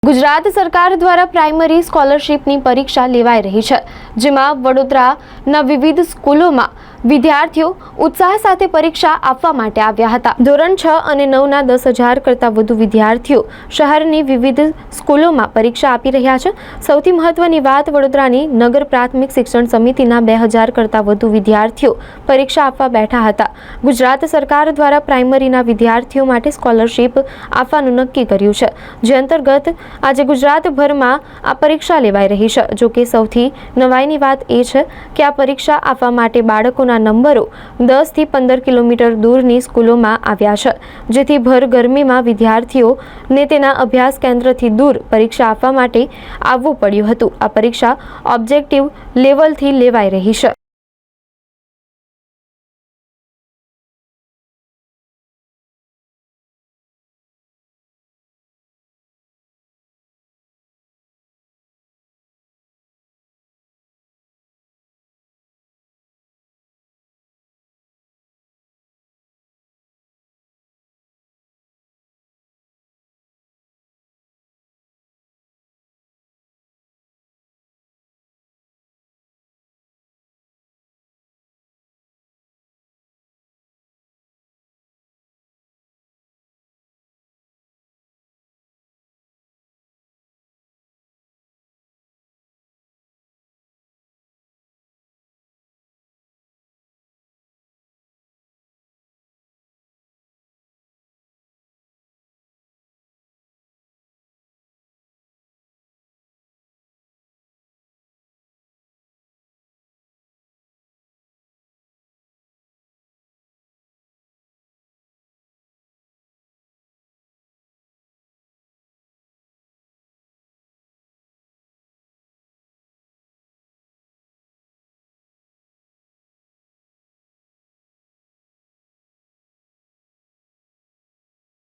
ગુજરાત સરકાર દ્વારા પ્રાઇમરી સ્કોલરશિપની પરીક્ષા લેવાઈ રહી છે, જેમાં વડોદરાના વિવિધ સ્કૂલોમાં વિદ્યાર્થીઓ ઉત્સાહ સાથે પરીક્ષા આપવા માટે આવ્યા હતા। ધોરણ 6 અને 9ના 10,000 કરતાં વધુ વિદ્યાર્થીઓ શહેરની વિવિધ સ્કૂલોમાં પરીક્ષા આપી રહ્યા છે। સૌથી મહત્વની વાત, વડોદરાની નગર પ્રાથમિક શિક્ષણ સમિતિના 2,000 કરતાં વધુ વિદ્યાર્થીઓ પરીક્ષા આપવા બેઠા હતા। ગુજરાત સરકાર દ્વારા પ્રાઇમરીના વિદ્યાર્થીઓ માટે સ્કોલરશિપ આપવાનું નક્કી કર્યું છે, જે અંતર્ગત આજે ગુજરાતભરમાં આ પરીક્ષા લેવાઈ રહી છે। જો કે સૌથી નવાઈની વાત એ છે કે આ પરીક્ષા આપવા માટે બાળકોના નંબરો 10 થી 15 કિલોમીટર દૂરની સ્કૂલોમાં આવ્યા છે, જેથી ભર ગરમીમાં વિદ્યાર્થીઓને તેના અભ્યાસ કેન્દ્રથી દૂર પરીક્ષા આપવા માટે આવવું પડ્યું હતું। આ પરીક્ષા ઓબ્જેક્ટિવ લેવલથી લેવાઈ રહી છે।